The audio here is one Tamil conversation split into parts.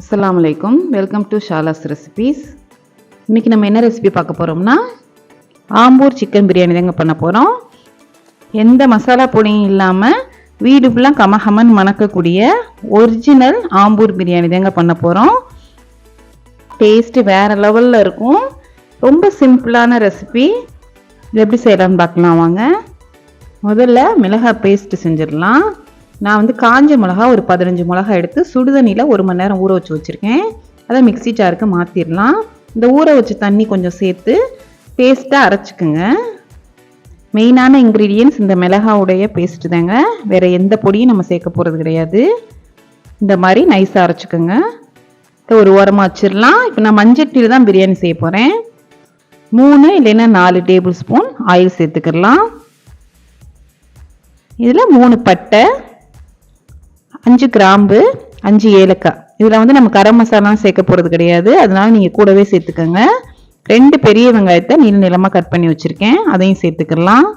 அஸ்ஸலாமு அலைக்கும். Welcome to Shala's recipes. இன்றைக்கி நம்ம என்ன ரெசிபி பார்க்க போகிறோம்னா ஆம்பூர் சிக்கன் பிரியாணி தாங்க பண்ண போகிறோம். எந்த மசாலா பொடியும் இல்லாமல் வீடு ஃபுல்லாக கமகமன் மணக்கக்கூடிய ஒரிஜினல் ஆம்பூர் பிரியாணி தாங்க பண்ண போகிறோம். டேஸ்ட்டு வேறு லெவலில் இருக்கும். ரொம்ப சிம்பிளான ரெசிபி. இது எப்படி செய்யலாம்னு பார்க்கலாம் வாங்க. முதல்ல மிளகாய் பேஸ்ட்டு செஞ்சிடலாம். நான் காஞ்ச மிளகா ஒரு 15 மிளகா எடுத்து சுடுதண்ணியில் 1 மணி நேரம் ஊற வச்சு வச்சுருக்கேன். அதை மிக்ஸி ஜாருக்கு மாற்றிடலாம். இந்த ஊற வச்ச தண்ணி கொஞ்சம் சேர்த்து பேஸ்ட்டாக அரைச்சிக்குங்க. மெயினான இன்க்ரீடியன்ட்ஸ் இந்த மிளகாவுடைய பேஸ்ட்டு தாங்க. வேறு எந்த பொடியும் நம்ம சேர்க்க போகிறது கிடையாது. இந்த மாதிரி நைஸாக அரைச்சிக்கோங்க. ஒரு ஓரமாக வச்சிடலாம். இப்போ நான் மஞ்சட்டியில் தான் பிரியாணி செய்ய போகிறேன். 3 இல்லைன்னா 4 டேபிள் ஸ்பூன் ஆயில் சேர்த்துக்கலாம். இதில் 3 பட்டை, 5 கிராம்பு, 5 ஏலக்காய். இதில் நம்ம கரம் மசாலாம் சேர்க்க போகிறது கிடையாது. அதனால நீங்கள் கூடவே சேர்த்துக்கோங்க. 2 பெரிய வெங்காயத்தை நீளமாக கட் பண்ணி வச்சுருக்கேன். அதையும் சேர்த்துக்கலாம்.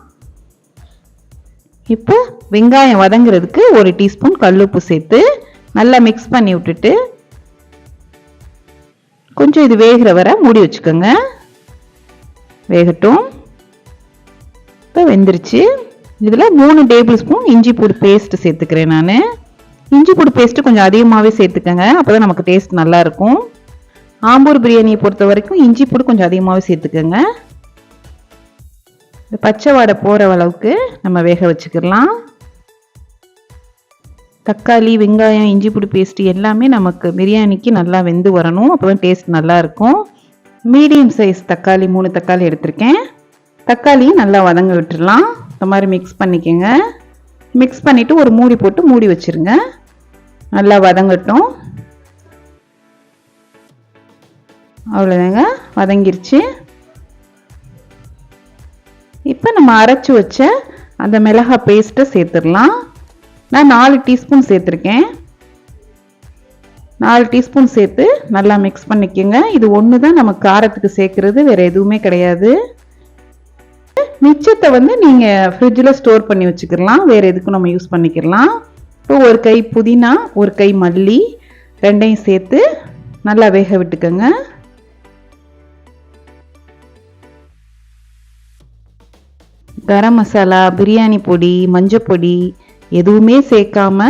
இப்போ வெங்காயம் வதங்குறதுக்கு 1 டீஸ்பூன் கல்லுப்பு சேர்த்து நல்லா மிக்ஸ் பண்ணி விட்டுட்டு கொஞ்சம் இது வேகிற வரை மூடி வச்சுக்கோங்க. வேகட்டும். இப்போ வெந்துருச்சு. இதில் 3 டேபிள் ஸ்பூன் இஞ்சி பூடு பேஸ்ட்டு சேர்த்துக்கிறேன். நான் இஞ்சி பூடு பேஸ்ட்டு கொஞ்சம் அதிகமாகவே சேர்த்துக்கோங்க. அப்போ தான் நமக்கு டேஸ்ட் நல்லாயிருக்கும். ஆம்பூர் பிரியாணியை பொறுத்த வரைக்கும் இஞ்சி பூடு கொஞ்சம் அதிகமாகவே சேர்த்துக்கோங்க. இந்த பச்சை வாடை போகிற அளவுக்கு நம்ம வேக வச்சுக்கலாம். தக்காளி, வெங்காயம், இஞ்சி பூடு பேஸ்ட்டு எல்லாமே நமக்கு பிரியாணிக்கு நல்லா வெந்து வரணும். அப்போ தான் டேஸ்ட் நல்லாயிருக்கும். மீடியம் சைஸ் தக்காளி 3 தக்காளி எடுத்திருக்கேன். தக்காளியும் நல்லா வதங்க விட்டுடலாம். இந்த மாதிரி மிக்ஸ் பண்ணிக்கோங்க. மிக்ஸ் பண்ணிவிட்டு ஒரு மூடி போட்டு மூடி வச்சுருங்க. நல்லா வதங்கட்டும். அவ்வளோதாங்க, வதங்கிருச்சு. இப்போ நம்ம அரைச்சி வச்ச அந்த மிளகாய் பேஸ்ட்டை சேர்த்துடலாம். நான் 4 டீஸ்பூன் சேர்த்துருக்கேன். 4 டீஸ்பூன் சேர்த்து நல்லா மிக்ஸ் பண்ணிக்கோங்க. இது ஒன்று தான் நம்ம காரத்துக்கு சேர்க்குறது, வேறு எதுவுமே கிடையாது. மிச்சத்தை நீங்கள் ஃப்ரிட்ஜில் ஸ்டோர் பண்ணி வச்சுக்கலாம். வேறு எதுக்கும் நம்ம யூஸ் பண்ணிக்கலாம். இப்போ ஒரு கை புதினா, ஒரு கை மல்லி, 2ஐயும் சேர்த்து நல்லா வேக விட்டுக்கோங்க. கரம் மசாலா, பிரியாணி பொடி, மஞ்சள் பொடி எதுவுமே சேர்க்காம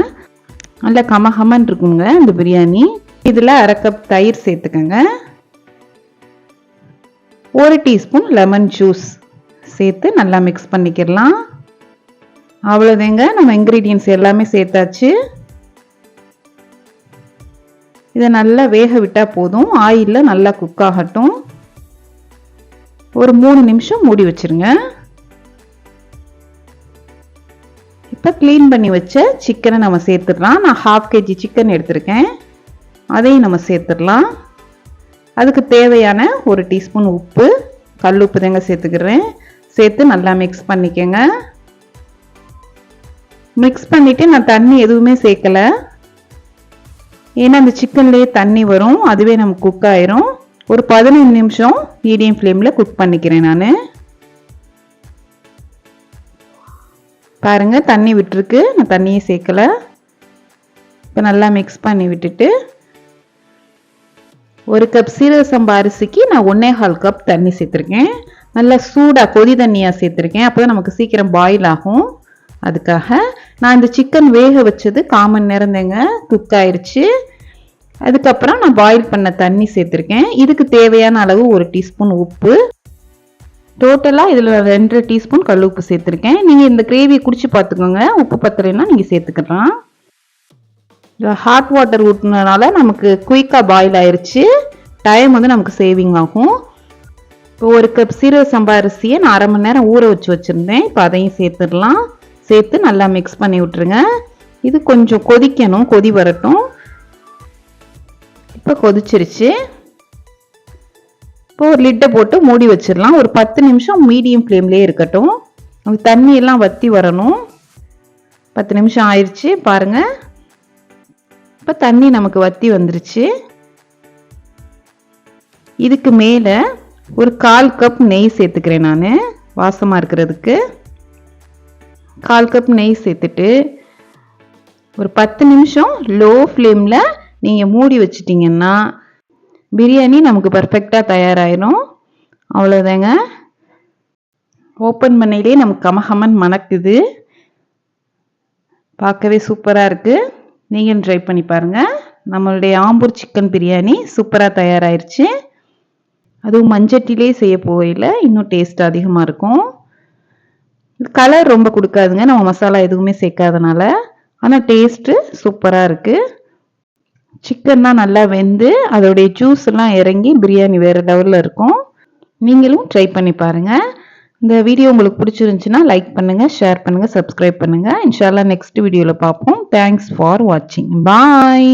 நல்லா கமகமன் இருக்குங்க இந்த பிரியாணி. இதில் 1/2 கப் தயிர் சேர்த்துக்கோங்க. 1 டீஸ்பூன் லெமன் ஜூஸ் சேர்த்து நல்லா மிக்ஸ் பண்ணிக்கலாம். அவ்வளோதாங்க, நம்ம இன்க்ரீடியன்ட்ஸ் எல்லாமே சேர்த்தாச்சு. இதை நல்லா வேக விட்டால் போதும். ஆயிலில் நல்லா குக் ஆகட்டும். ஒரு 3 நிமிஷம் மூடி வச்சுருங்க. இப்போ க்ளீன் பண்ணி வச்ச சிக்கனை நம்ம சேர்த்துடலாம். நான் 1/2 kg சிக்கன் எடுத்திருக்கேன். அதையும் நம்ம சேர்த்துடலாம். அதுக்கு தேவையான 1 டீஸ்பூன் உப்பு, கல் உப்பு தாங்க சேர்த்துக்கிறேன். சேர்த்து நல்லா மிக்ஸ் பண்ணிக்கோங்க. மிக்ஸ் பண்ணிவிட்டு நான் தண்ணி எதுவுமே சேர்க்கலை. ஏன்னா அந்த சிக்கன்லேயே தண்ணி வரும், அதுவே நமக்கு குக் ஆயிரும். ஒரு 15 நிமிஷம் மீடியம் ஃப்ளேமில் குக் பண்ணிக்கிறேன். நான் பாருங்கள், தண்ணி விட்டுருக்கு. நான் தண்ணியே சேர்க்கலை. இப்போ நல்லா மிக்ஸ் பண்ணி விட்டுட்டு 1 கப் சீரக சம்பா அரிசிக்கு நான் 1.25 கப் தண்ணி சேர்த்துருக்கேன். நல்லா சூடாக கொதி தண்ணியாக சேர்த்துருக்கேன். அப்போ தான் நமக்கு சீக்கிரம் பாயில் ஆகும். அதுக்காக நான் இந்த சிக்கன் வேக வச்சது 1/4 மணி நேரம் தாங்க குக் ஆயிடுச்சு. அதுக்கப்புறம் நான் பாயில் பண்ண தண்ணி சேர்த்துருக்கேன். இதுக்கு தேவையான அளவு 1 டீஸ்பூன் உப்பு. டோட்டலாக இதில் 2 டீஸ்பூன் கல் உப்பு சேர்த்துருக்கேன். நீங்கள் இந்த கிரேவியை குடிச்சு பார்த்துக்கோங்க. உப்பு பத்தலைன்னா நீங்கள் சேர்த்துக்கலாம். ஹாட் வாட்டர் ஊற்றினால நமக்கு குயிக்காக பாயில் ஆயிடுச்சு. டைம் நமக்கு சேவிங் ஆகும். இப்போ 1 கப் சீரக சம்பா அரிசியை நான் 1/2 மணி நேரம் ஊற வச்சு வச்சுருந்தேன். இப்போ அதையும் சேர்த்துடலாம். சேர்த்து நல்லா மிக்ஸ் பண்ணி விட்டுருங்க. இது கொஞ்சம் கொதிக்கணும், கொதி வரட்டும். இப்போ கொதிச்சிருச்சு. இப்போ ஒரு லிட்டை போட்டு மூடி வச்சிடலாம். ஒரு 10 நிமிஷம் மீடியம் ஃப்ளேம்லேயே இருக்கட்டும். தண்ணியெல்லாம் வற்றி வரணும். 10 நிமிஷம் ஆயிடுச்சு பாருங்கள். இப்போ தண்ணி நமக்கு வற்றி வந்துருச்சு. இதுக்கு மேலே ஒரு 1/4 கப் நெய் சேர்த்துக்கிறேன். நான் வாசமாக இருக்கிறதுக்கு 1/4 கப் நெய் சேர்த்துட்டு ஒரு 10 நிமிஷம் லோ ஃப்ளேமில் நீங்கள் மூடி வச்சிட்டிங்கன்னா பிரியாணி நமக்கு பர்ஃபெக்டாக தயாராகிடும். அவ்வளோதாங்க. ஓப்பன் பண்ணையிலே நமக்கு கமகமன் மணக்குது. பார்க்கவே சூப்பராக இருக்குது. நீங்களும் ட்ரை பண்ணி பாருங்கள். நம்மளுடைய ஆம்பூர் சிக்கன் பிரியாணி சூப்பராக தயாராகிருச்சு. அதுவும் மஞ்சட்டிலே செய்ய போகையில் இன்னும் டேஸ்ட் அதிகமாக இருக்கும். கலர் ரொம்ப கொடுக்காதுங்க, நம்ம மசாலா எதுவுமே சேர்க்காதனால. ஆனால் டேஸ்ட்டு சூப்பராக இருக்குது. சிக்கன் தான் நல்லா வெந்து அதோடைய ஜூஸ் எல்லாம் இறங்கி பிரியாணி வேறு லெவலில் இருக்கும். நீங்களும் ட்ரை பண்ணி பாருங்கள். இந்த வீடியோ உங்களுக்கு பிடிச்சிருந்துச்சுன்னா லைக் பண்ணுங்கள், ஷேர் பண்ணுங்கள், சப்ஸ்கிரைப் பண்ணுங்கள். இன்ஷால்லா நெக்ஸ்ட் வீடியோவில் பார்ப்போம். தேங்க்ஸ் ஃபார் வாட்சிங். பாய்.